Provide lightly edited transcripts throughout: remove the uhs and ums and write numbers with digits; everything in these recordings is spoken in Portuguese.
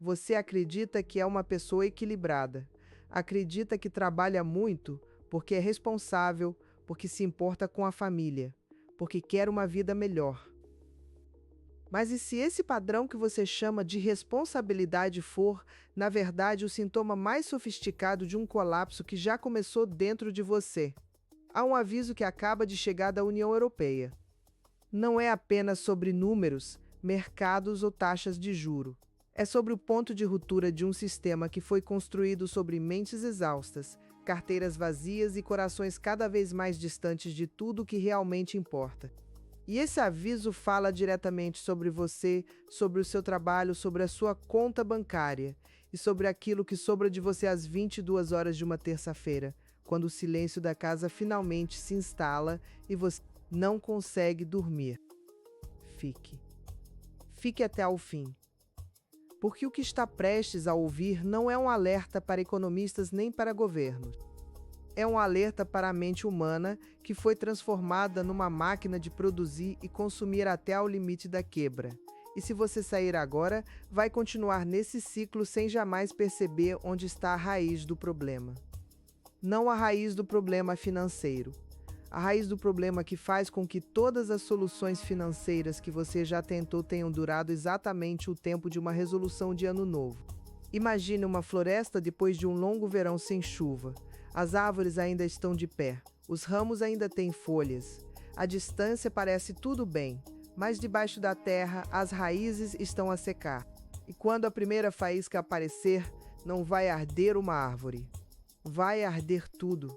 Você acredita que é uma pessoa equilibrada. Acredita que trabalha muito porque é responsável, porque se importa com a família, porque quer uma vida melhor. Mas e se esse padrão que você chama de responsabilidade for, na verdade, o sintoma mais sofisticado de um colapso que já começou dentro de você? Há um aviso que acaba de chegar da União Europeia. Não é apenas sobre números, mercados ou taxas de juro. É sobre o ponto de ruptura de um sistema que foi construído sobre mentes exaustas, carteiras vazias e corações cada vez mais distantes de tudo o que realmente importa. E esse aviso fala diretamente sobre você, sobre o seu trabalho, sobre a sua conta bancária e sobre aquilo que sobra de você às 22 horas de uma terça-feira, quando o silêncio da casa finalmente se instala e você não consegue dormir. Fique. Fique até ao fim. Porque o que está prestes a ouvir não é um alerta para economistas nem para governos. É um alerta para a mente humana que foi transformada numa máquina de produzir e consumir até ao limite da quebra. E se você sair agora, vai continuar nesse ciclo sem jamais perceber onde está a raiz do problema. Não a raiz do problema financeiro. A raiz do problema que faz com que todas as soluções financeiras que você já tentou tenham durado exatamente o tempo de uma resolução de ano novo. Imagine uma floresta depois de um longo verão sem chuva. As árvores ainda estão de pé, os ramos ainda têm folhas. À distância parece tudo bem, mas debaixo da terra as raízes estão a secar. E quando a primeira faísca aparecer, não vai arder uma árvore. Vai arder tudo.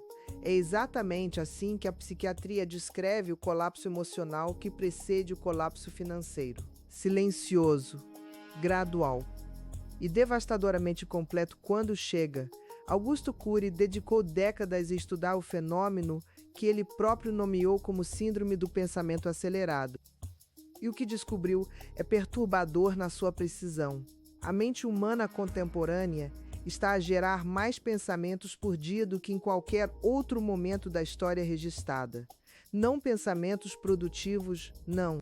É exatamente assim que a psiquiatria descreve o colapso emocional que precede o colapso financeiro. Silencioso, gradual e devastadoramente completo quando chega. Augusto Cury dedicou décadas a estudar o fenômeno que ele próprio nomeou como síndrome do pensamento acelerado. E o que descobriu é perturbador na sua precisão. A mente humana contemporânea está a gerar mais pensamentos por dia do que em qualquer outro momento da história registrada. Não pensamentos produtivos, não.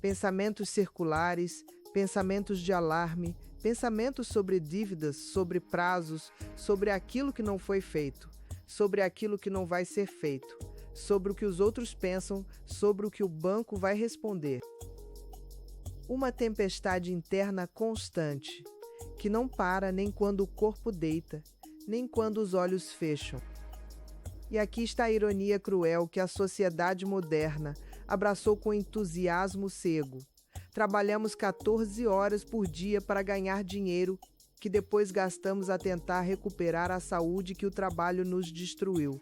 Pensamentos circulares, pensamentos de alarme, pensamentos sobre dívidas, sobre prazos, sobre aquilo que não foi feito, sobre aquilo que não vai ser feito, sobre o que os outros pensam, sobre o que o banco vai responder. Uma tempestade interna constante, que não para nem quando o corpo deita, nem quando os olhos fecham. E aqui está a ironia cruel que a sociedade moderna abraçou com entusiasmo cego. Trabalhamos 14 horas por dia para ganhar dinheiro, que depois gastamos a tentar recuperar a saúde que o trabalho nos destruiu.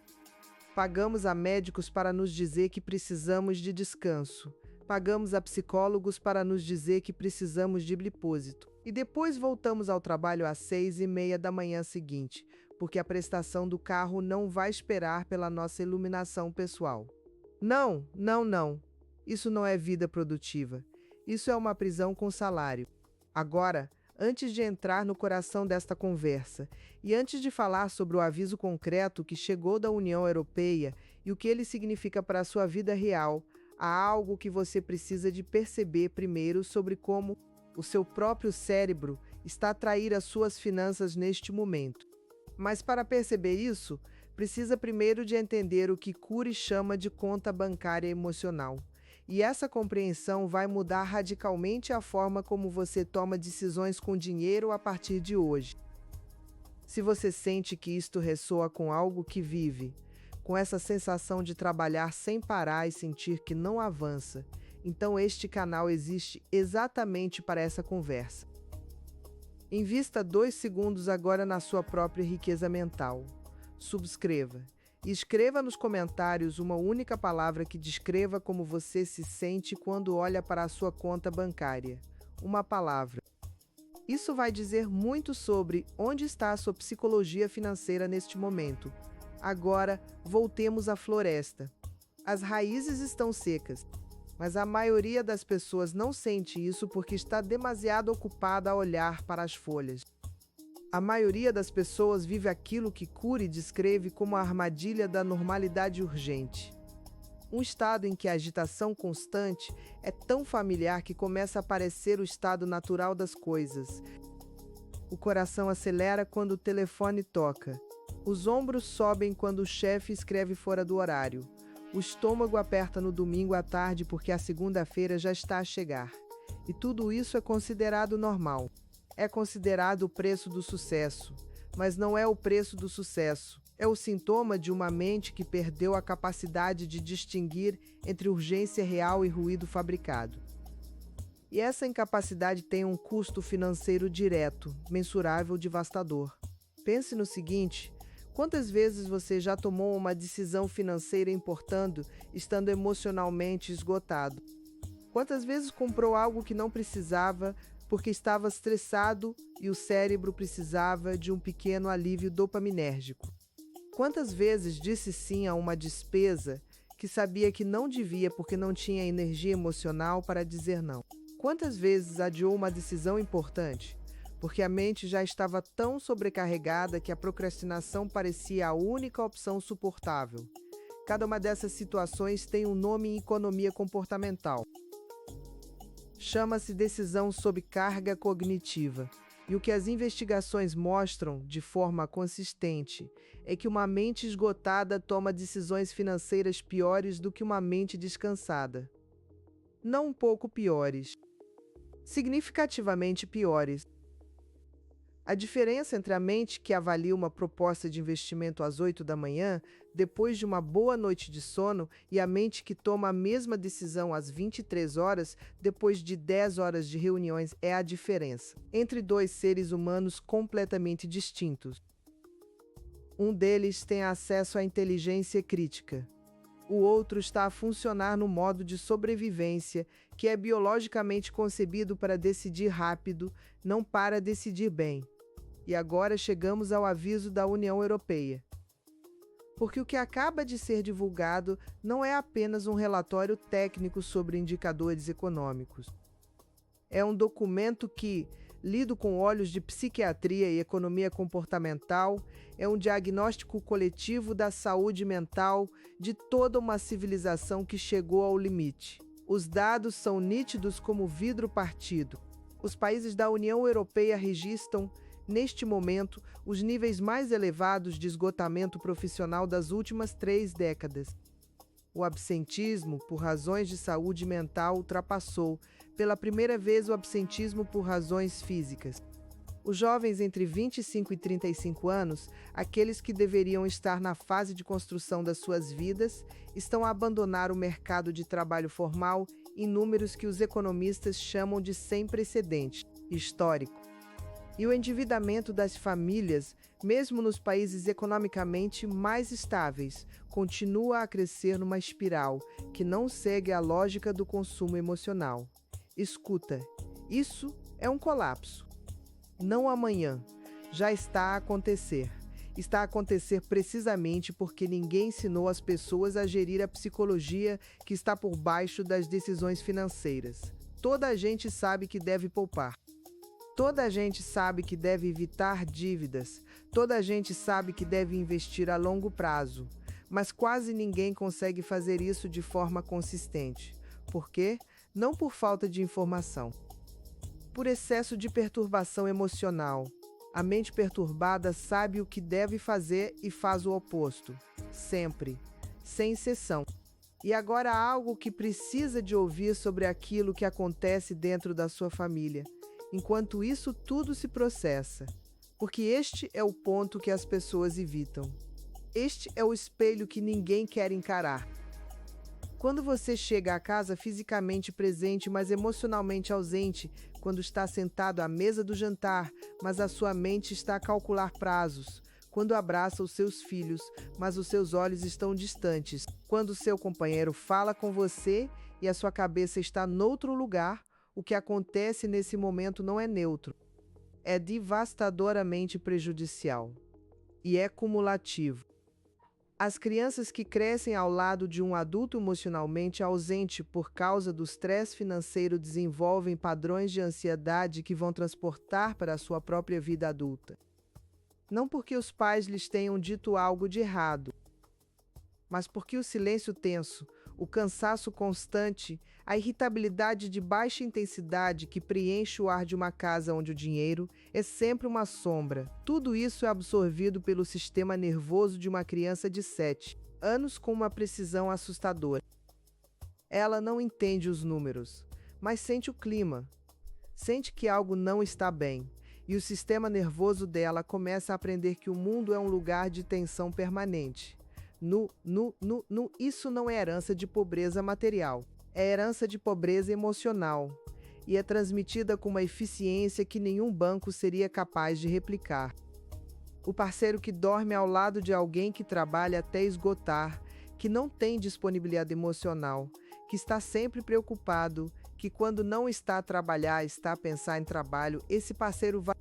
Pagamos a médicos para nos dizer que precisamos de descanso. Pagamos a psicólogos para nos dizer que precisamos de depósito. E depois voltamos ao trabalho às 6:30 da manhã seguinte, porque a prestação do carro não vai esperar pela nossa iluminação pessoal. Não, não, não. Isso não é vida produtiva. Isso é uma prisão com salário. Agora, antes de entrar no coração desta conversa e antes de falar sobre o aviso concreto que chegou da União Europeia e o que ele significa para a sua vida real, há algo que você precisa de perceber primeiro sobre como o seu próprio cérebro está a trair as suas finanças neste momento. Mas para perceber isso, precisa primeiro de entender o que Cury chama de conta bancária emocional. E essa compreensão vai mudar radicalmente a forma como você toma decisões com dinheiro a partir de hoje. Se você sente que isto ressoa com algo que vive, com essa sensação de trabalhar sem parar e sentir que não avança, então este canal existe exatamente para essa conversa. Invista 2 segundos agora na sua própria riqueza mental. Subscreva. E escreva nos comentários uma única palavra que descreva como você se sente quando olha para a sua conta bancária. Uma palavra. Isso vai dizer muito sobre onde está a sua psicologia financeira neste momento. Agora, voltemos à floresta. As raízes estão secas, mas a maioria das pessoas não sente isso porque está demasiado ocupada a olhar para as folhas. A maioria das pessoas vive aquilo que Cury descreve como a armadilha da normalidade urgente. Um estado em que a agitação constante é tão familiar que começa a parecer o estado natural das coisas. O coração acelera quando o telefone toca. Os ombros sobem quando o chefe escreve fora do horário. O estômago aperta no domingo à tarde porque a segunda-feira já está a chegar. E tudo isso é considerado normal. É considerado o preço do sucesso. Mas não é o preço do sucesso. É o sintoma de uma mente que perdeu a capacidade de distinguir entre urgência real e ruído fabricado. E essa incapacidade tem um custo financeiro direto, mensurável, devastador. Pense no seguinte: quantas vezes você já tomou uma decisão financeira importando, estando emocionalmente esgotado? Quantas vezes comprou algo que não precisava, porque estava estressado e o cérebro precisava de um pequeno alívio dopaminérgico? Quantas vezes disse sim a uma despesa que sabia que não devia porque não tinha energia emocional para dizer não? Quantas vezes adiou uma decisão importante porque a mente já estava tão sobrecarregada que a procrastinação parecia a única opção suportável? Cada uma dessas situações tem um nome em economia comportamental. Chama-se decisão sob carga cognitiva. E o que as investigações mostram, de forma consistente, é que uma mente esgotada toma decisões financeiras piores do que uma mente descansada. Não um pouco piores. Significativamente piores. A diferença entre a mente que avalia uma proposta de investimento às 8 da manhã, depois de uma boa noite de sono, e a mente que toma a mesma decisão às 23 horas, depois de 10 horas de reuniões, é a diferença entre dois seres humanos completamente distintos. Um deles tem acesso à inteligência crítica. O outro está a funcionar no modo de sobrevivência, que é biologicamente concebido para decidir rápido, não para decidir bem. E agora chegamos ao aviso da União Europeia. Porque o que acaba de ser divulgado não é apenas um relatório técnico sobre indicadores econômicos. É um documento que, lido com olhos de psiquiatria e economia comportamental, é um diagnóstico coletivo da saúde mental de toda uma civilização que chegou ao limite. Os dados são nítidos como vidro partido. Os países da União Europeia registram, neste momento, os níveis mais elevados de esgotamento profissional das últimas 3 décadas. O absentismo por razões de saúde mental ultrapassou, pela primeira vez, o absentismo por razões físicas. Os jovens entre 25 e 35 anos, aqueles que deveriam estar na fase de construção das suas vidas, estão a abandonar o mercado de trabalho formal em números que os economistas chamam de sem precedente, histórico. E o endividamento das famílias, mesmo nos países economicamente mais estáveis, continua a crescer numa espiral que não segue a lógica do consumo emocional. Escuta, isso é um colapso. Não amanhã, já está a acontecer. Está a acontecer precisamente porque ninguém ensinou as pessoas a gerir a psicologia que está por baixo das decisões financeiras. Toda a gente sabe que deve poupar. Toda a gente sabe que deve evitar dívidas. Toda a gente sabe que deve investir a longo prazo. Mas quase ninguém consegue fazer isso de forma consistente. Por quê? Não por falta de informação. Por excesso de perturbação emocional. A mente perturbada sabe o que deve fazer e faz o oposto. Sempre. Sem exceção. E agora há algo que precisa de ouvir sobre aquilo que acontece dentro da sua família. Enquanto isso tudo se processa. Porque este é o ponto que as pessoas evitam. Este é o espelho que ninguém quer encarar. Quando você chega à casa fisicamente presente, mas emocionalmente ausente, quando está sentado à mesa do jantar, mas a sua mente está a calcular prazos, quando abraça os seus filhos, mas os seus olhos estão distantes, quando seu companheiro fala com você e a sua cabeça está noutro lugar, o que acontece nesse momento não é neutro. É devastadoramente prejudicial. E é cumulativo. As crianças que crescem ao lado de um adulto emocionalmente ausente por causa do estresse financeiro desenvolvem padrões de ansiedade que vão transportar para a sua própria vida adulta. Não porque os pais lhes tenham dito algo de errado, mas porque o silêncio tenso, o cansaço constante, a irritabilidade de baixa intensidade que preenche o ar de uma casa onde o dinheiro é sempre uma sombra. Tudo isso é absorvido pelo sistema nervoso de uma criança de 7 anos com uma precisão assustadora. Ela não entende os números, mas sente o clima. Sente que algo não está bem, e o sistema nervoso dela começa a aprender que o mundo é um lugar de tensão permanente. Isso não é herança de pobreza material, é herança de pobreza emocional, e é transmitida com uma eficiência que nenhum banco seria capaz de replicar. O parceiro que dorme ao lado de alguém que trabalha até esgotar, que não tem disponibilidade emocional, que está sempre preocupado, que quando não está a trabalhar, está a pensar em trabalho, esse parceiro vai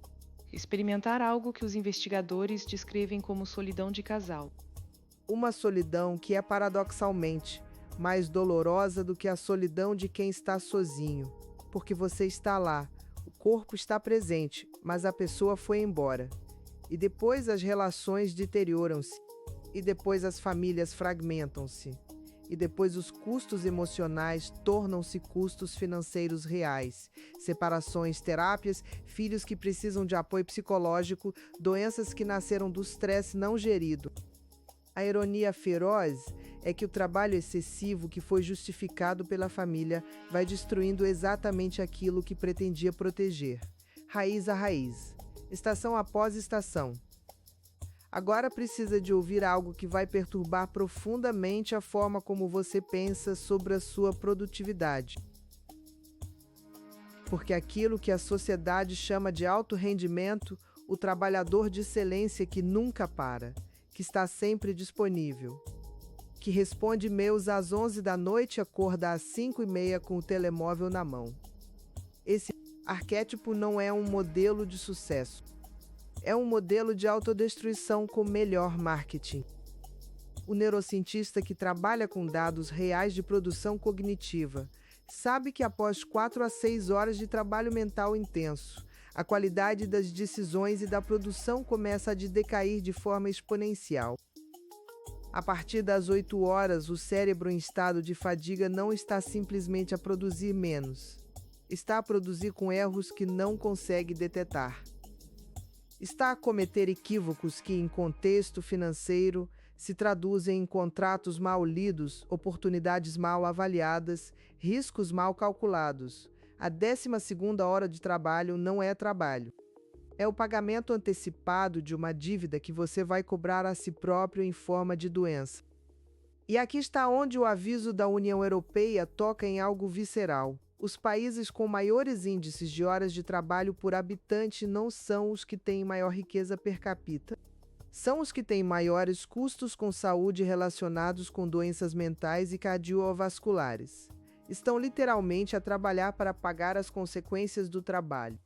experimentar algo que os investigadores descrevem como solidão de casal. Uma solidão que é paradoxalmente mais dolorosa do que a solidão de quem está sozinho, porque você está lá, o corpo está presente, mas a pessoa foi embora. E depois as relações deterioram-se, e depois as famílias fragmentam-se, e depois os custos emocionais tornam-se custos financeiros reais. Separações, terápias, filhos que precisam de apoio psicológico, doenças que nasceram do estresse não gerido. A ironia feroz é que o trabalho excessivo que foi justificado pela família vai destruindo exatamente aquilo que pretendia proteger, raiz a raiz, estação após estação. Agora precisa de ouvir algo que vai perturbar profundamente a forma como você pensa sobre a sua produtividade. Porque aquilo que a sociedade chama de alto rendimento, o trabalhador de excelência que nunca para, que está sempre disponível, que responde e-mails às 11 da noite e acorda às 5:30 com o telemóvel na mão. Esse arquétipo não é um modelo de sucesso. É um modelo de autodestruição com melhor marketing. O neurocientista que trabalha com dados reais de produção cognitiva sabe que após 4 a 6 horas de trabalho mental intenso, a qualidade das decisões e da produção começa a decair de forma exponencial. A partir das 8 horas, o cérebro em estado de fadiga não está simplesmente a produzir menos. Está a produzir com erros que não consegue detectar. Está a cometer equívocos que, em contexto financeiro, se traduzem em contratos mal lidos, oportunidades mal avaliadas, riscos mal calculados. A 12ª hora de trabalho não é trabalho. É o pagamento antecipado de uma dívida que você vai cobrar a si próprio em forma de doença. E aqui está onde o aviso da União Europeia toca em algo visceral. Os países com maiores índices de horas de trabalho por habitante não são os que têm maior riqueza per capita. São os que têm maiores custos com saúde relacionados com doenças mentais e cardiovasculares. Estão literalmente a trabalhar para pagar as consequências do trabalho.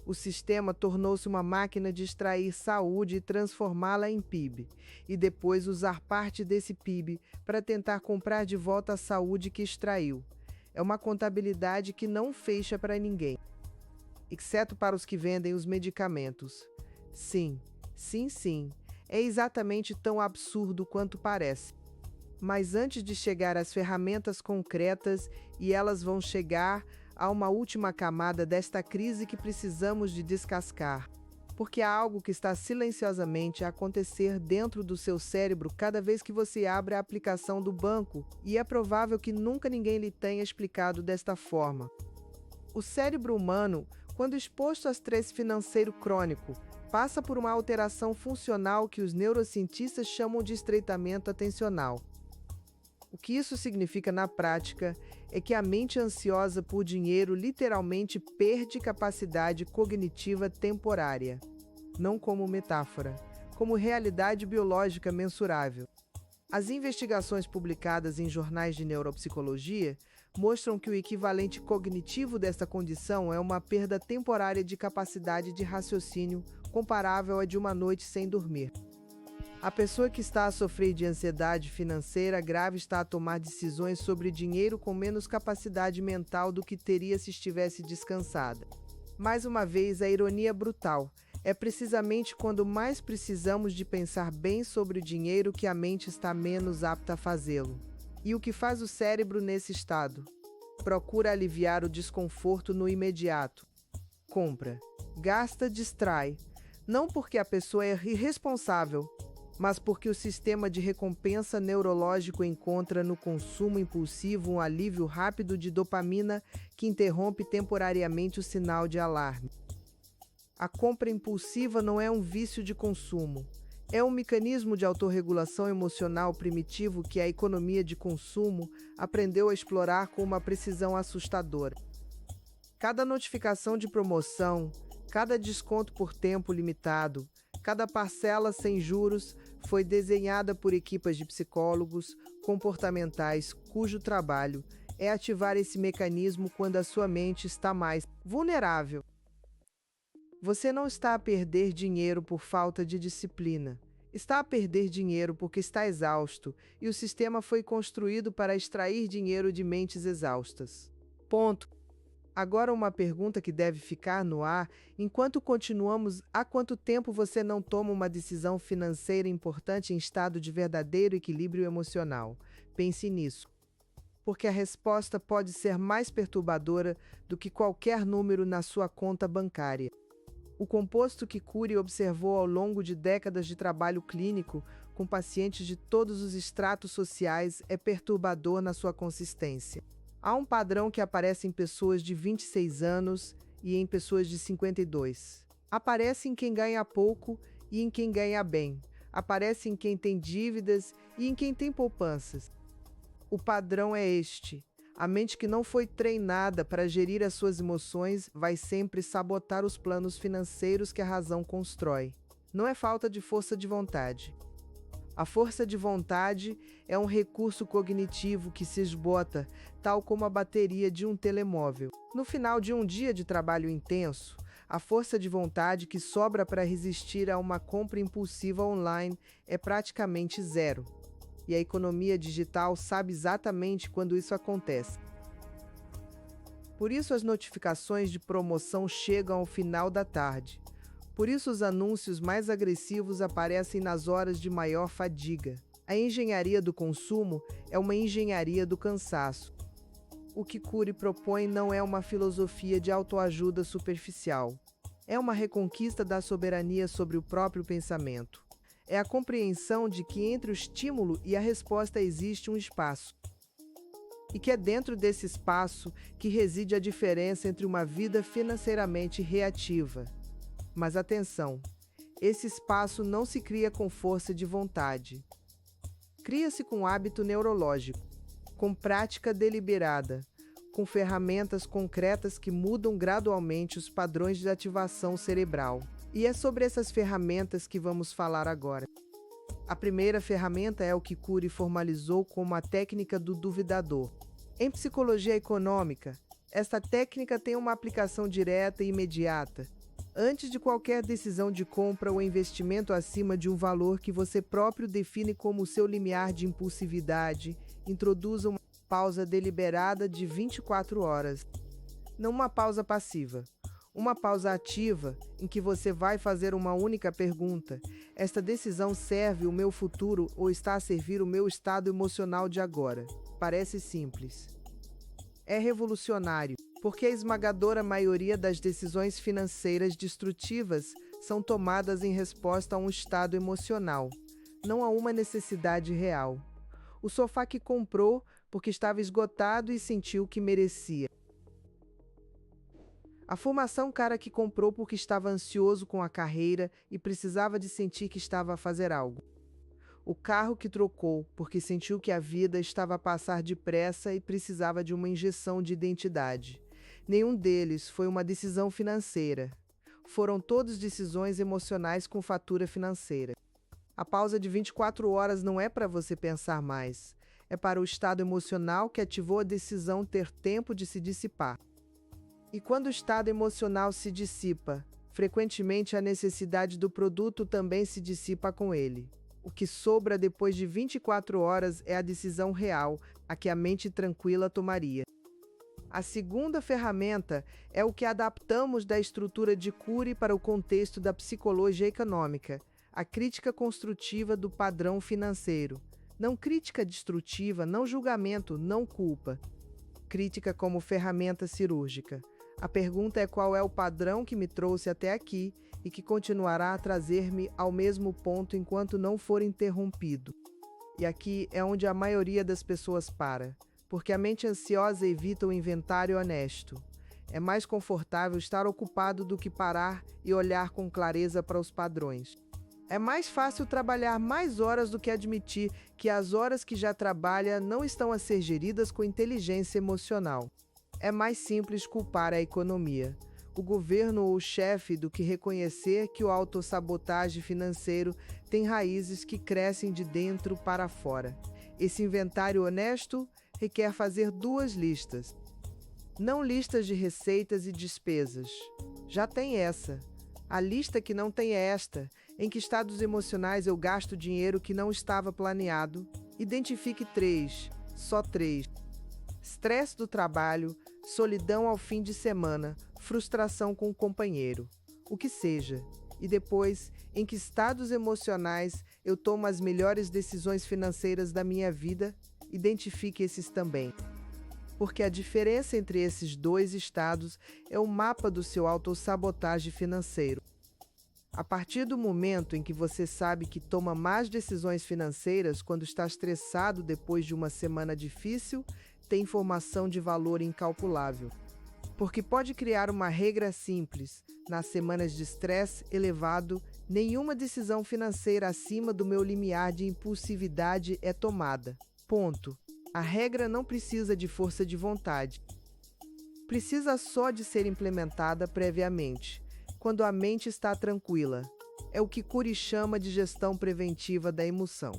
O sistema tornou-se uma máquina de extrair saúde e transformá-la em PIB, e depois usar parte desse PIB para tentar comprar de volta a saúde que extraiu. É uma contabilidade que não fecha para ninguém, exceto para os que vendem os medicamentos. Sim, é exatamente tão absurdo quanto parece. Mas antes de chegar às ferramentas concretas, e elas vão chegar, há uma última camada desta crise que precisamos de descascar. Porque há algo que está silenciosamente a acontecer dentro do seu cérebro cada vez que você abre a aplicação do banco, e é provável que nunca ninguém lhe tenha explicado desta forma. O cérebro humano, quando exposto ao estresse financeiro crônico, passa por uma alteração funcional que os neurocientistas chamam de estreitamento atencional. O que isso significa na prática é que a mente ansiosa por dinheiro literalmente perde capacidade cognitiva temporária, não como metáfora, como realidade biológica mensurável. As investigações publicadas em jornais de neuropsicologia mostram que o equivalente cognitivo desta condição é uma perda temporária de capacidade de raciocínio comparável à de uma noite sem dormir. A pessoa que está a sofrer de ansiedade financeira grave está a tomar decisões sobre dinheiro com menos capacidade mental do que teria se estivesse descansada. Mais uma vez, a ironia brutal. É precisamente quando mais precisamos de pensar bem sobre o dinheiro que a mente está menos apta a fazê-lo. E o que faz o cérebro nesse estado? Procura aliviar o desconforto no imediato. Compra, gasta, distrai. Não porque a pessoa é irresponsável, mas porque o sistema de recompensa neurológico encontra no consumo impulsivo um alívio rápido de dopamina que interrompe temporariamente o sinal de alarme. A compra impulsiva não é um vício de consumo. É um mecanismo de autorregulação emocional primitivo que a economia de consumo aprendeu a explorar com uma precisão assustadora. Cada notificação de promoção, cada desconto por tempo limitado, cada parcela sem juros foi desenhada por equipas de psicólogos comportamentais cujo trabalho é ativar esse mecanismo quando a sua mente está mais vulnerável. Você não está a perder dinheiro por falta de disciplina. Está a perder dinheiro porque está exausto e o sistema foi construído para extrair dinheiro de mentes exaustas. Ponto. Agora uma pergunta que deve ficar no ar, enquanto continuamos, há quanto tempo você não toma uma decisão financeira importante em estado de verdadeiro equilíbrio emocional? Pense nisso, porque a resposta pode ser mais perturbadora do que qualquer número na sua conta bancária. O composto que Cury observou ao longo de décadas de trabalho clínico com pacientes de todos os estratos sociais é perturbador na sua consistência. Há um padrão que aparece em pessoas de 26 anos e em pessoas de 52. Aparece em quem ganha pouco e em quem ganha bem. Aparece em quem tem dívidas e em quem tem poupanças. O padrão é este. A mente que não foi treinada para gerir as suas emoções vai sempre sabotar os planos financeiros que a razão constrói. Não é falta de força de vontade. A força de vontade é um recurso cognitivo que se esgota, tal como a bateria de um telemóvel. No final de um dia de trabalho intenso, a força de vontade que sobra para resistir a uma compra impulsiva online é praticamente zero. E a economia digital sabe exatamente quando isso acontece. Por isso as notificações de promoção chegam ao final da tarde. Por isso os anúncios mais agressivos aparecem nas horas de maior fadiga. A engenharia do consumo é uma engenharia do cansaço. O que Cury propõe não é uma filosofia de autoajuda superficial. É uma reconquista da soberania sobre o próprio pensamento. É a compreensão de que entre o estímulo e a resposta existe um espaço. E que é dentro desse espaço que reside a diferença entre uma vida financeiramente reativa. Mas atenção, esse espaço não se cria com força de vontade. Cria-se com hábito neurológico, com prática deliberada, com ferramentas concretas que mudam gradualmente os padrões de ativação cerebral. E é sobre essas ferramentas que vamos falar agora. A primeira ferramenta é o que Cury formalizou como a técnica do duvidador. Em psicologia econômica, esta técnica tem uma aplicação direta e imediata. Antes de qualquer decisão de compra ou investimento acima de um valor que você próprio define como seu limiar de impulsividade, introduza uma pausa deliberada de 24 horas. Não uma pausa passiva. Uma pausa ativa em que você vai fazer uma única pergunta. Esta decisão serve o meu futuro ou está a servir o meu estado emocional de agora? Parece simples. É revolucionário, porque a esmagadora maioria das decisões financeiras destrutivas são tomadas em resposta a um estado emocional, não a uma necessidade real. O sofá que comprou porque estava esgotado e sentiu que merecia. A formação cara que comprou porque estava ansioso com a carreira e precisava de sentir que estava a fazer algo. O carro que trocou porque sentiu que a vida estava a passar depressa e precisava de uma injeção de identidade. Nenhum deles foi uma decisão financeira. Foram todos decisões emocionais com fatura financeira. A pausa de 24 horas não é para você pensar mais. É para o estado emocional que ativou a decisão ter tempo de se dissipar. E quando o estado emocional se dissipa, frequentemente a necessidade do produto também se dissipa com ele. O que sobra depois de 24 horas é a decisão real, a que a mente tranquila tomaria. A segunda ferramenta é o que adaptamos da estrutura de Cury para o contexto da psicologia econômica, a crítica construtiva do padrão financeiro. Não crítica destrutiva, não julgamento, não culpa. Crítica como ferramenta cirúrgica. A pergunta é qual é o padrão que me trouxe até aqui e que continuará a trazer-me ao mesmo ponto enquanto não for interrompido. E aqui é onde a maioria das pessoas para, porque a mente ansiosa evita o inventário honesto. É mais confortável estar ocupado do que parar e olhar com clareza para os padrões. É mais fácil trabalhar mais horas do que admitir que as horas que já trabalha não estão a ser geridas com inteligência emocional. É mais simples culpar a economia, o governo ou o chefe do que reconhecer que o autossabotagem financeiro tem raízes que crescem de dentro para fora. Esse inventário honesto requer fazer 2 listas. Não listas de receitas e despesas. Já tem essa. A lista que não tem é esta, em que estados emocionais eu gasto dinheiro que não estava planeado. Identifique 3, só 3. Estresse do trabalho, solidão ao fim de semana, frustração com o companheiro. O que seja. E depois, em que estados emocionais eu tomo as melhores decisões financeiras da minha vida, identifique esses também. Porque a diferença entre esses 2 estados é o mapa do seu autossabotagem financeiro. A partir do momento em que você sabe que toma más decisões financeiras quando está estressado depois de uma semana difícil, tem informação de valor incalculável. Porque pode criar uma regra simples. Nas semanas de estresse elevado, nenhuma decisão financeira acima do meu limiar de impulsividade é tomada. Ponto. A regra não precisa de força de vontade. Precisa só de ser implementada previamente, quando a mente está tranquila. É o que Cury chama de gestão preventiva da emoção.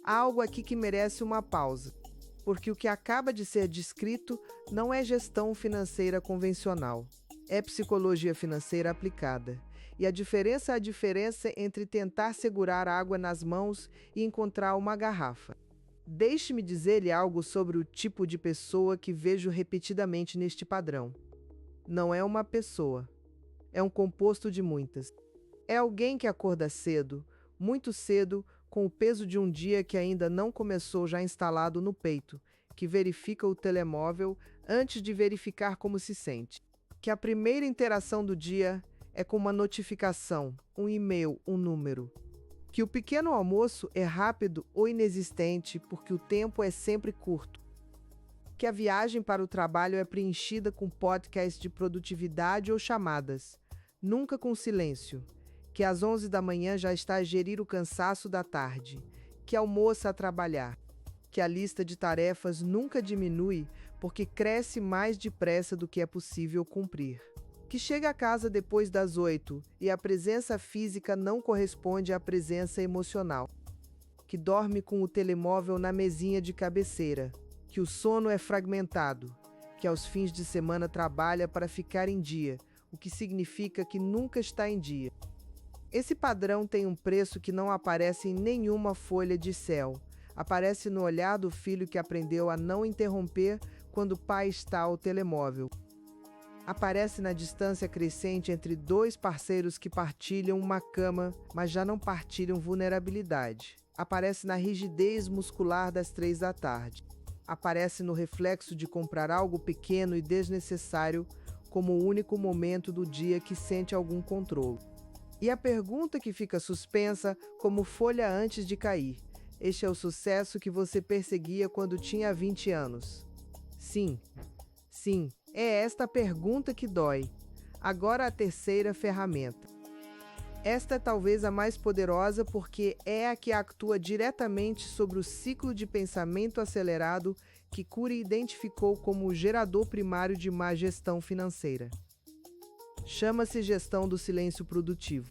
Há algo aqui que merece uma pausa, porque o que acaba de ser descrito não é gestão financeira convencional. É psicologia financeira aplicada. E a diferença é a diferença entre tentar segurar água nas mãos e encontrar uma garrafa. Deixe-me dizer-lhe algo sobre o tipo de pessoa que vejo repetidamente neste padrão. Não é uma pessoa. É um composto de muitas. É alguém que acorda cedo, muito cedo, com o peso de um dia que ainda não começou já instalado no peito, que verifica o telemóvel antes de verificar como se sente. Que a primeira interação do dia é com uma notificação, um e-mail, um número. Que o pequeno almoço é rápido ou inexistente porque o tempo é sempre curto. Que a viagem para o trabalho é preenchida com podcasts de produtividade ou chamadas, nunca com silêncio. Que às 11 da manhã já está a gerir o cansaço da tarde. Que almoça a trabalhar. Que a lista de tarefas nunca diminui porque cresce mais depressa do que é possível cumprir. Que chega a casa depois das 8 e a presença física não corresponde à presença emocional. Que dorme com o telemóvel na mesinha de cabeceira. Que o sono é fragmentado. Que aos fins de semana trabalha para ficar em dia, o que significa que nunca está em dia. Esse padrão tem um preço que não aparece em nenhuma folha de Excel. Aparece no olhar do filho que aprendeu a não interromper quando o pai está ao telemóvel. Aparece na distância crescente entre 2 parceiros que partilham uma cama, mas já não partilham vulnerabilidade. Aparece na rigidez muscular das 3 da tarde. Aparece no reflexo de comprar algo pequeno e desnecessário como o único momento do dia que sente algum controle. E a pergunta que fica suspensa como folha antes de cair. Este é o sucesso que você perseguia quando tinha 20 anos. Sim, é esta a pergunta que dói. Agora a terceira ferramenta. Esta é talvez a mais poderosa porque é a que atua diretamente sobre o ciclo de pensamento acelerado que Cury identificou como o gerador primário de má gestão financeira. Chama-se gestão do silêncio produtivo.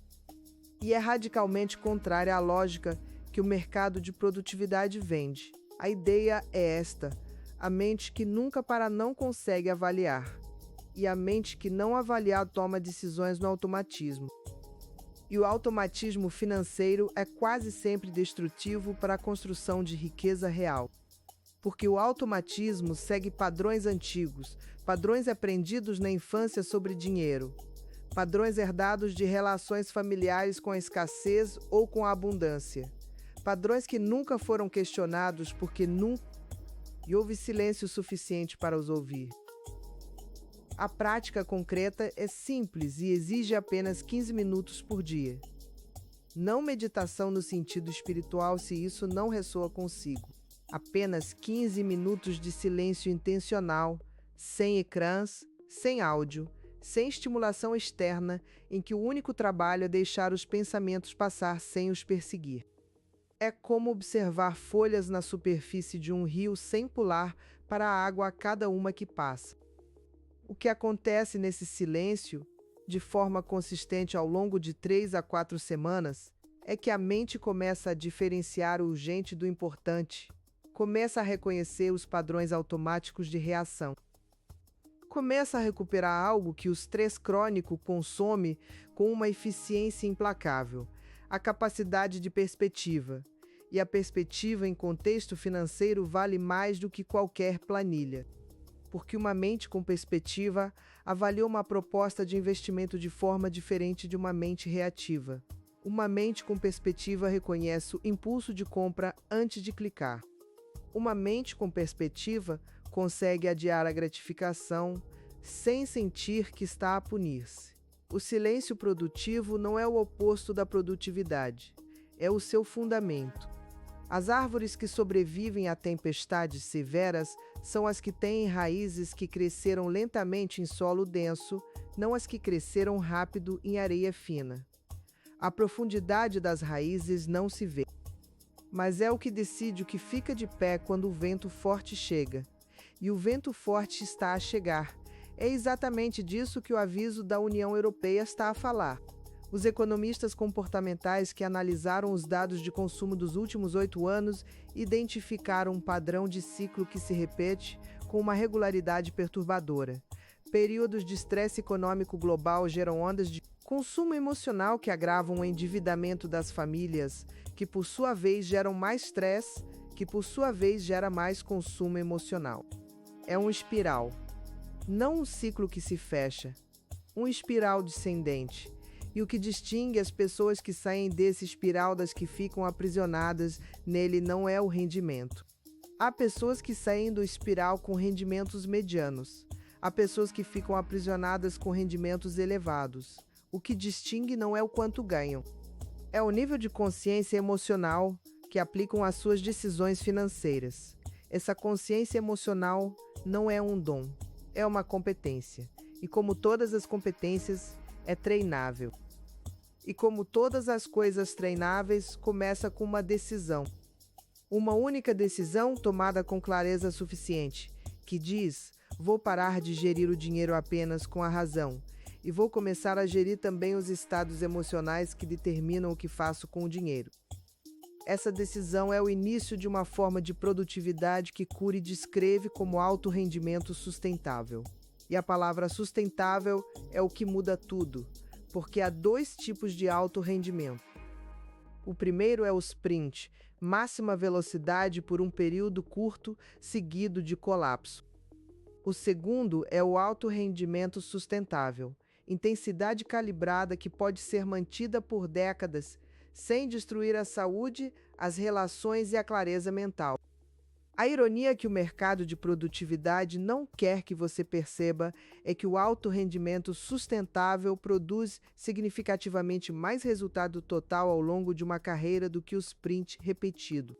E é radicalmente contrária à lógica que o mercado de produtividade vende. A ideia é esta: a mente que nunca para não consegue avaliar. E a mente que não avaliar toma decisões no automatismo. E o automatismo financeiro é quase sempre destrutivo para a construção de riqueza real. Porque o automatismo segue padrões antigos, padrões aprendidos na infância sobre dinheiro, padrões herdados de relações familiares com a escassez ou com a abundância, Padrões que nunca foram questionados porque nunca houve silêncio suficiente para os ouvir. A prática concreta é simples e exige apenas 15 minutos por dia. Não meditação no sentido espiritual se isso não ressoa consigo. Apenas 15 minutos de silêncio intencional, sem ecrãs, sem áudio, sem estimulação externa, em que o único trabalho é deixar os pensamentos passar sem os perseguir. É como observar folhas na superfície de um rio sem pular para a água a cada uma que passa. O que acontece nesse silêncio, de forma consistente ao longo de 3 a 4 semanas, é que a mente começa a diferenciar o urgente do importante, começa a reconhecer os padrões automáticos de reação. Começa a recuperar algo que o estresse crônico consome com uma eficiência implacável, a capacidade de perspectiva. E a perspectiva em contexto financeiro vale mais do que qualquer planilha. Porque uma mente com perspectiva avalia uma proposta de investimento de forma diferente de uma mente reativa. Uma mente com perspectiva reconhece o impulso de compra antes de clicar. Uma mente com perspectiva consegue adiar a gratificação sem sentir que está a punir-se. O silêncio produtivo não é o oposto da produtividade, é o seu fundamento. As árvores que sobrevivem a tempestades severas são as que têm raízes que cresceram lentamente em solo denso, não as que cresceram rápido em areia fina. A profundidade das raízes não se vê, mas é o que decide o que fica de pé quando o vento forte chega. E o vento forte está a chegar. É exatamente disso que o aviso da União Europeia está a falar. Os economistas comportamentais que analisaram os dados de consumo dos últimos 8 anos identificaram um padrão de ciclo que se repete com uma regularidade perturbadora. Períodos de estresse econômico global geram ondas de consumo emocional que agravam o endividamento das famílias, que por sua vez geram mais estresse, que por sua vez gera mais consumo emocional. É um espiral, não um ciclo que se fecha, um espiral descendente. E o que distingue as pessoas que saem desse espiral das que ficam aprisionadas nele não é o rendimento. Há pessoas que saem do espiral com rendimentos medianos. Há pessoas que ficam aprisionadas com rendimentos elevados. O que distingue não é o quanto ganham. É o nível de consciência emocional que aplicam às suas decisões financeiras. Essa consciência emocional não é um dom, é uma competência. E como todas as competências, é treinável. E como todas as coisas treináveis, começa com uma decisão. Uma única decisão tomada com clareza suficiente, que diz: vou parar de gerir o dinheiro apenas com a razão, e vou começar a gerir também os estados emocionais que determinam o que faço com o dinheiro. Essa decisão é o início de uma forma de produtividade que Cury descreve como alto rendimento sustentável. E a palavra sustentável é o que muda tudo, porque há 2 tipos de alto rendimento. O primeiro é o sprint, máxima velocidade por um período curto seguido de colapso. O segundo é o alto rendimento sustentável, intensidade calibrada que pode ser mantida por décadas, sem destruir a saúde, as relações e a clareza mental. A ironia que o mercado de produtividade não quer que você perceba é que o alto rendimento sustentável produz significativamente mais resultado total ao longo de uma carreira do que o sprint repetido.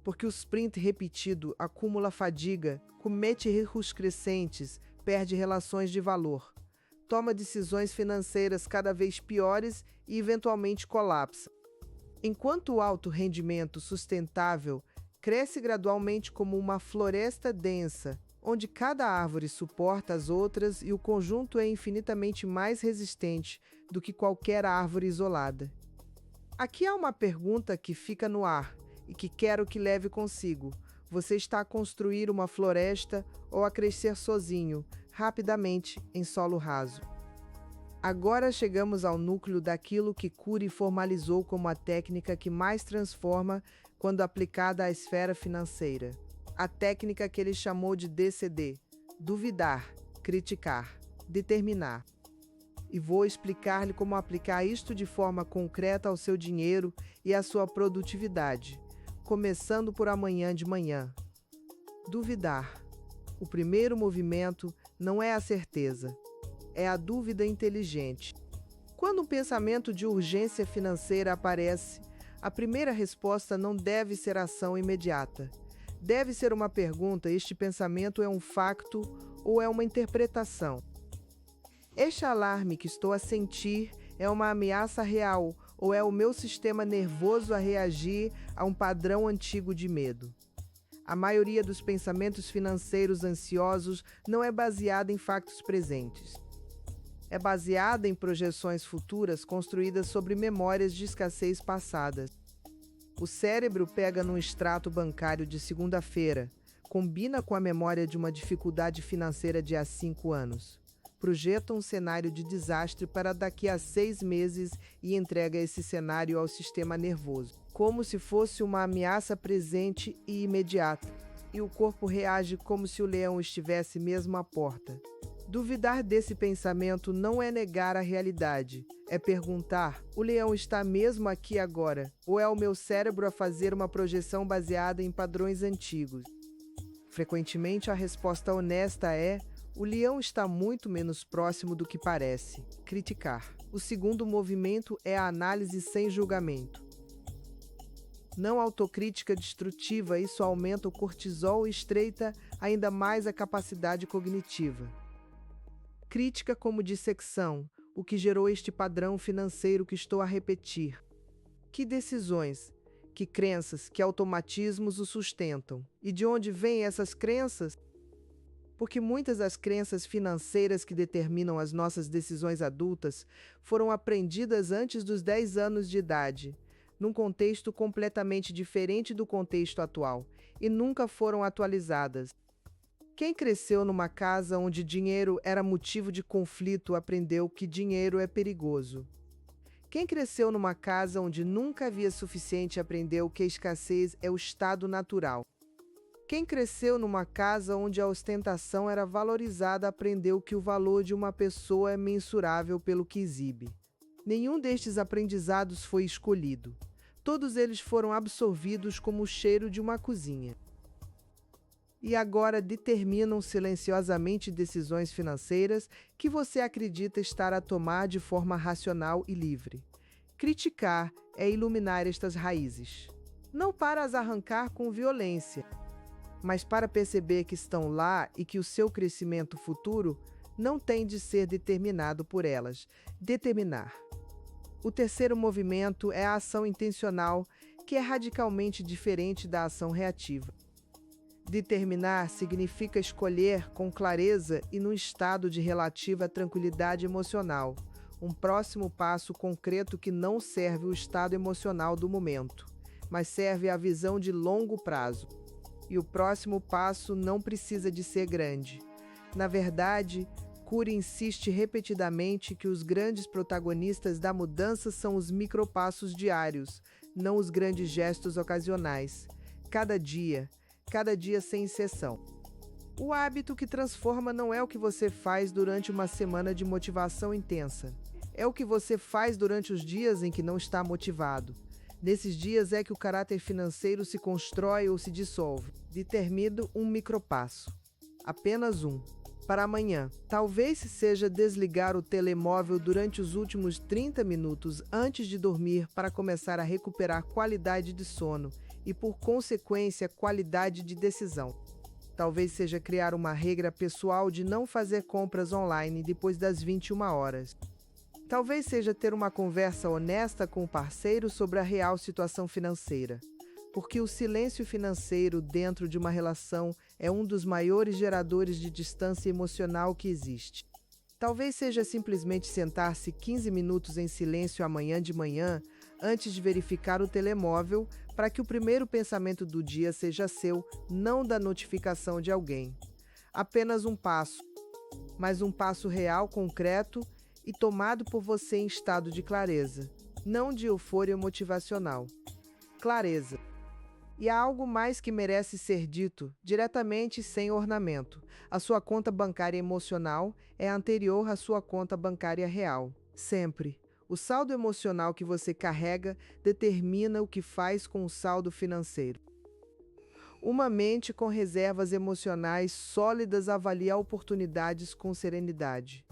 Porque o sprint repetido acumula fadiga, comete erros crescentes, perde relações de valor, toma decisões financeiras cada vez piores e eventualmente colapsa. Enquanto o alto rendimento sustentável cresce gradualmente como uma floresta densa, onde cada árvore suporta as outras e o conjunto é infinitamente mais resistente do que qualquer árvore isolada. Aqui há uma pergunta que fica no ar e que quero que leve consigo. Você está a construir uma floresta ou a crescer sozinho, rapidamente, em solo raso? Agora chegamos ao núcleo daquilo que Cury formalizou como a técnica que mais transforma quando aplicada à esfera financeira. A técnica que ele chamou de DCD: duvidar, criticar, determinar. e vou explicar-lhe como aplicar isto de forma concreta ao seu dinheiro e à sua produtividade, começando por amanhã de manhã. Duvidar. O primeiro movimento não é a certeza, é a dúvida inteligente. Quando um pensamento de urgência financeira aparece, a primeira resposta não deve ser ação imediata. Deve ser uma pergunta: este pensamento é um facto ou é uma interpretação? Este alarme que estou a sentir é uma ameaça real ou é o meu sistema nervoso a reagir a um padrão antigo de medo? A maioria dos pensamentos financeiros ansiosos não é baseada em factos presentes. É baseada em projeções futuras construídas sobre memórias de escassez passadas. O cérebro pega num extrato bancário de segunda-feira, combina com a memória de uma dificuldade financeira de há 5 anos. Projeta um cenário de desastre para daqui a 6 meses e entrega esse cenário ao sistema nervoso, como se fosse uma ameaça presente e imediata, e o corpo reage como se o leão estivesse mesmo à porta. Duvidar desse pensamento não é negar a realidade, é perguntar: o leão está mesmo aqui agora, ou é o meu cérebro a fazer uma projeção baseada em padrões antigos? Frequentemente a resposta honesta é: o leão está muito menos próximo do que parece. Criticar. O segundo movimento é a análise sem julgamento. Não autocrítica destrutiva, isso aumenta o cortisol e estreita ainda mais a capacidade cognitiva. Crítica como dissecção, o que gerou este padrão financeiro que estou a repetir. Que decisões, que crenças, que automatismos o sustentam? E de onde vêm essas crenças? Porque muitas das crenças financeiras que determinam as nossas decisões adultas foram aprendidas antes dos 10 anos de idade, num contexto completamente diferente do contexto atual, e nunca foram atualizadas. Quem cresceu numa casa onde dinheiro era motivo de conflito aprendeu que dinheiro é perigoso. Quem cresceu numa casa onde nunca havia suficiente aprendeu que a escassez é o estado natural. Quem cresceu numa casa onde a ostentação era valorizada aprendeu que o valor de uma pessoa é mensurável pelo que exibe. Nenhum destes aprendizados foi escolhido. Todos eles foram absorvidos como o cheiro de uma cozinha. E agora determinam silenciosamente decisões financeiras que você acredita estar a tomar de forma racional e livre. Criticar é iluminar estas raízes. Não para as arrancar com violência, mas para perceber que estão lá e que o seu crescimento futuro não tem de ser determinado por elas. Determinar. O terceiro movimento é a ação intencional, que é radicalmente diferente da ação reativa. Determinar significa escolher com clareza e num estado de relativa tranquilidade emocional, um próximo passo concreto que não serve o estado emocional do momento, mas serve a visão de longo prazo. E o próximo passo não precisa de ser grande. Na verdade, Cury insiste repetidamente que os grandes protagonistas da mudança são os micropassos diários, não os grandes gestos ocasionais. Cada dia sem exceção. O hábito que transforma não é o que você faz durante uma semana de motivação intensa. É o que você faz durante os dias em que não está motivado. Nesses dias é que o caráter financeiro se constrói ou se dissolve. Determine um micropasso. Apenas um. Para amanhã, talvez seja desligar o telemóvel durante os últimos 30 minutos antes de dormir para começar a recuperar qualidade de sono e, por consequência, qualidade de decisão. Talvez seja criar uma regra pessoal de não fazer compras online depois das 21 horas. Talvez seja ter uma conversa honesta com o parceiro sobre a real situação financeira, porque o silêncio financeiro dentro de uma relação é um dos maiores geradores de distância emocional que existe. Talvez seja simplesmente sentar-se 15 minutos em silêncio amanhã de manhã, antes de verificar o telemóvel, para que o primeiro pensamento do dia seja seu, não da notificação de alguém. Apenas um passo, mas um passo real, concreto e tomado por você em estado de clareza, não de euforia motivacional. Clareza. E há algo mais que merece ser dito, diretamente sem ornamento. A sua conta bancária emocional é anterior à sua conta bancária real. Sempre. O saldo emocional que você carrega determina o que faz com o saldo financeiro. Uma mente com reservas emocionais sólidas avalia oportunidades com serenidade.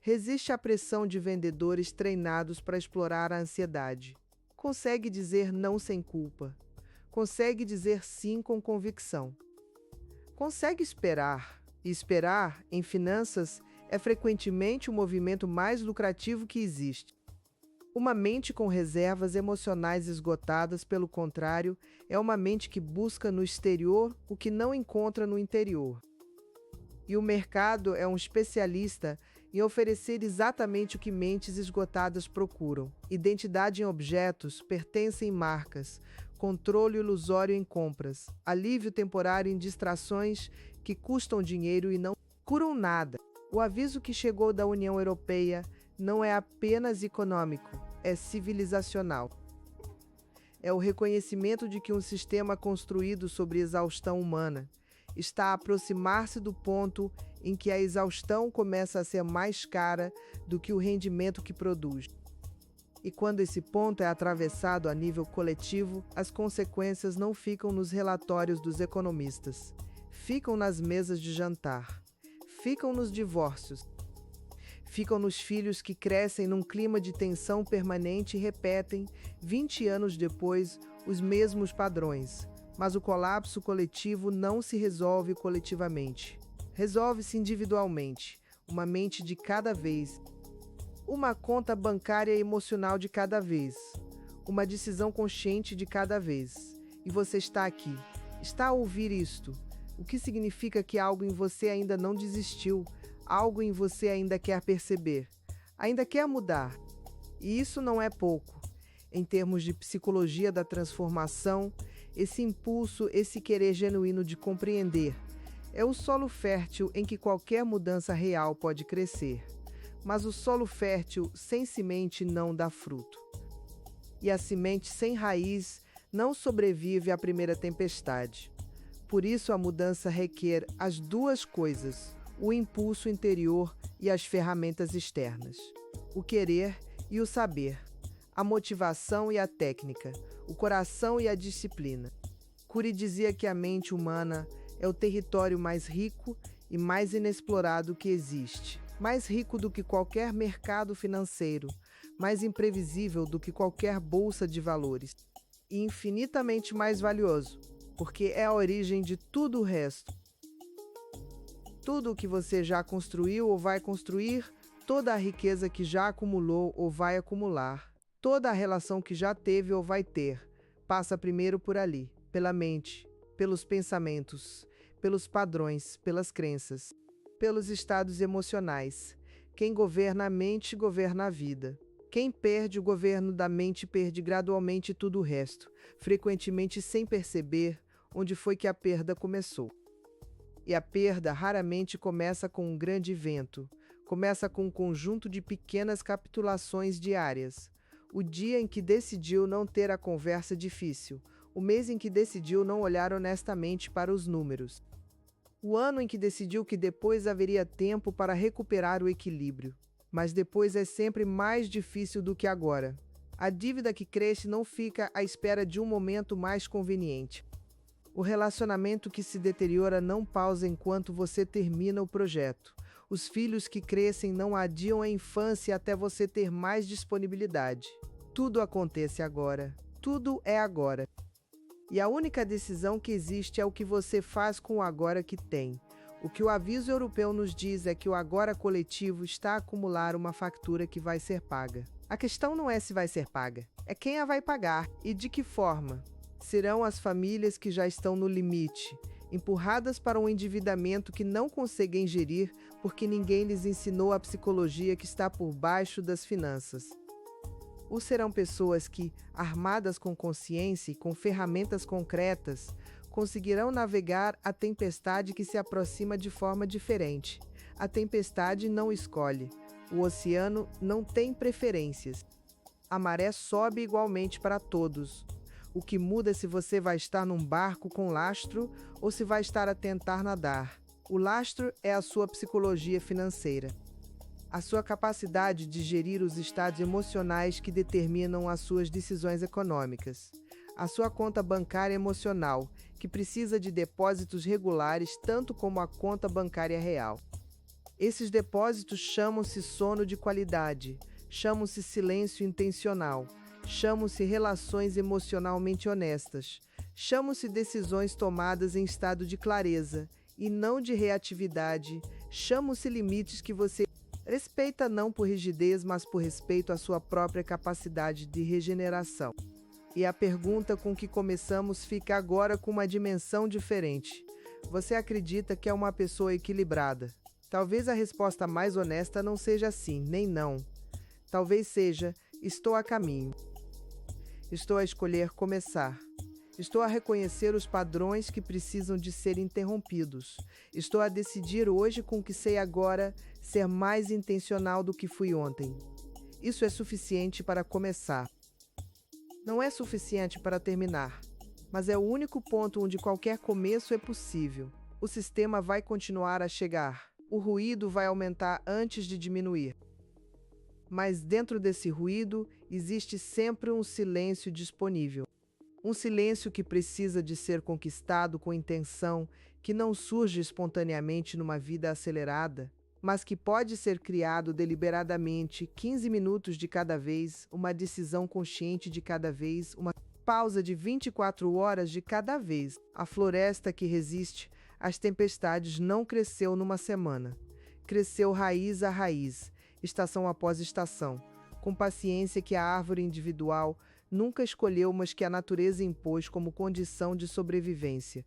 Resiste à pressão de vendedores treinados para explorar a ansiedade. Consegue dizer não sem culpa. Consegue dizer sim com convicção. Consegue esperar. E esperar, em finanças, é frequentemente o movimento mais lucrativo que existe. Uma mente com reservas emocionais esgotadas, pelo contrário, é uma mente que busca no exterior o que não encontra no interior. E o mercado é um especialista em oferecer exatamente o que mentes esgotadas procuram: identidade em objetos, pertença em marcas, controle ilusório em compras, alívio temporário em distrações que custam dinheiro e não curam nada. O aviso que chegou da União Europeia não é apenas econômico, é civilizacional. É o reconhecimento de que um sistema construído sobre exaustão humana está a aproximar-se do ponto em que a exaustão começa a ser mais cara do que o rendimento que produz. E quando esse ponto é atravessado a nível coletivo, as consequências não ficam nos relatórios dos economistas, ficam nas mesas de jantar, ficam nos divórcios, ficam nos filhos que crescem num clima de tensão permanente e repetem, 20 anos depois, os mesmos padrões. Mas o colapso coletivo não se resolve coletivamente. Resolve-se individualmente, uma mente de cada vez, uma conta bancária e emocional de cada vez, uma decisão consciente de cada vez. E você está aqui, está a ouvir isto, o que significa que algo em você ainda não desistiu, algo em você ainda quer perceber, ainda quer mudar. E isso não é pouco. Em termos de psicologia da transformação, esse impulso, esse querer genuíno de compreender, é o solo fértil em que qualquer mudança real pode crescer. Mas o solo fértil sem semente não dá fruto. E a semente sem raiz não sobrevive à primeira tempestade. Por isso a mudança requer as duas coisas: o impulso interior e as ferramentas externas, o querer e o saber, a motivação e a técnica, o coração e a disciplina. Cury dizia que a mente humana é o território mais rico e mais inexplorado que existe, mais rico do que qualquer mercado financeiro, mais imprevisível do que qualquer bolsa de valores, e infinitamente mais valioso, porque é a origem de tudo o resto. Tudo o que você já construiu ou vai construir, toda a riqueza que já acumulou ou vai acumular, toda a relação que já teve ou vai ter, passa primeiro por ali, pela mente, pelos pensamentos, pelos padrões, pelas crenças, pelos estados emocionais. Quem governa a mente, governa a vida. Quem perde o governo da mente perde gradualmente tudo o resto, frequentemente sem perceber onde foi que a perda começou. E a perda raramente começa com um grande evento, começa com um conjunto de pequenas capitulações diárias. O dia em que decidiu não ter a conversa difícil, o mês em que decidiu não olhar honestamente para os números, o ano em que decidiu que depois haveria tempo para recuperar o equilíbrio. Mas depois é sempre mais difícil do que agora. A dívida que cresce não fica à espera de um momento mais conveniente. O relacionamento que se deteriora não pausa enquanto você termina o projeto. Os filhos que crescem não adiam a infância até você ter mais disponibilidade. Tudo acontece agora. Tudo é agora. E a única decisão que existe é o que você faz com o agora que tem. O que o aviso europeu nos diz é que o agora coletivo está a acumular uma factura que vai ser paga. A questão não é se vai ser paga, é quem a vai pagar e de que forma. Serão as famílias que já estão no limite, empurradas para um endividamento que não conseguem gerir porque ninguém lhes ensinou a psicologia que está por baixo das finanças. Ou serão pessoas que, armadas com consciência e com ferramentas concretas, conseguirão navegar a tempestade que se aproxima de forma diferente. A tempestade não escolhe. O oceano não tem preferências. A maré sobe igualmente para todos. O que muda é se você vai estar num barco com lastro ou se vai estar a tentar nadar. O lastro é a sua psicologia financeira, a sua capacidade de gerir os estados emocionais que determinam as suas decisões econômicas. A sua conta bancária emocional, que precisa de depósitos regulares tanto como a conta bancária real. Esses depósitos chamam-se sono de qualidade, chamam-se silêncio intencional, chamam-se relações emocionalmente honestas, chamam-se decisões tomadas em estado de clareza e não de reatividade, chamam-se limites que você respeita não por rigidez, mas por respeito à sua própria capacidade de regeneração. E a pergunta com que começamos fica agora com uma dimensão diferente. Você acredita que é uma pessoa equilibrada? Talvez a resposta mais honesta não seja sim, nem não. Talvez seja, estou a caminho. Estou a escolher começar. Estou a reconhecer os padrões que precisam de ser interrompidos. Estou a decidir hoje com o que sei agora ser mais intencional do que fui ontem. Isso é suficiente para começar. Não é suficiente para terminar, mas é o único ponto onde qualquer começo é possível. O sistema vai continuar a chegar. O ruído vai aumentar antes de diminuir. Mas dentro desse ruído existe sempre um silêncio disponível. Um silêncio que precisa de ser conquistado com intenção, que não surge espontaneamente numa vida acelerada, mas que pode ser criado deliberadamente, 15 minutos de cada vez, uma decisão consciente de cada vez, uma pausa de 24 horas de cada vez. A floresta que resiste às tempestades não cresceu numa semana. Cresceu raiz a raiz, estação após estação, com paciência que a árvore individual nunca escolheu, mas que a natureza impôs como condição de sobrevivência.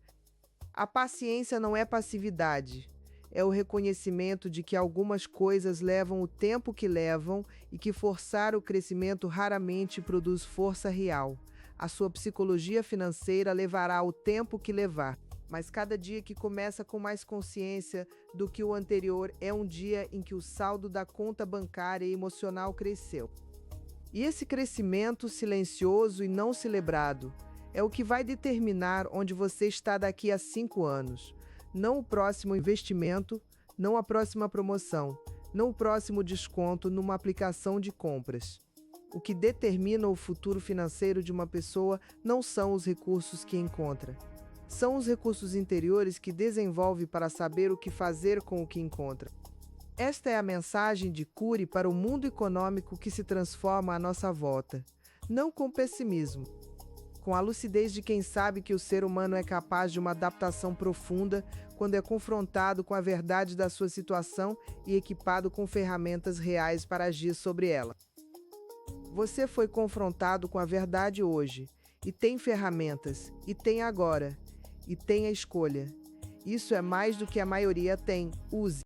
A paciência não é passividade, é o reconhecimento de que algumas coisas levam o tempo que levam e que forçar o crescimento raramente produz força real. A sua psicologia financeira levará o tempo que levar, mas cada dia que começa com mais consciência do que o anterior é um dia em que o saldo da conta bancária e emocional cresceu. E esse crescimento silencioso e não celebrado é o que vai determinar onde você está daqui a 5 anos. Não o próximo investimento, não a próxima promoção, não o próximo desconto numa aplicação de compras. O que determina o futuro financeiro de uma pessoa não são os recursos que encontra. São os recursos interiores que desenvolve para saber o que fazer com o que encontra. Esta é a mensagem de Cury para o mundo econômico que se transforma à nossa volta. Não com pessimismo, com a lucidez de quem sabe que o ser humano é capaz de uma adaptação profunda quando é confrontado com a verdade da sua situação e equipado com ferramentas reais para agir sobre ela. Você foi confrontado com a verdade hoje, e tem ferramentas, e tem agora, e tem a escolha. Isso é mais do que a maioria tem. Use.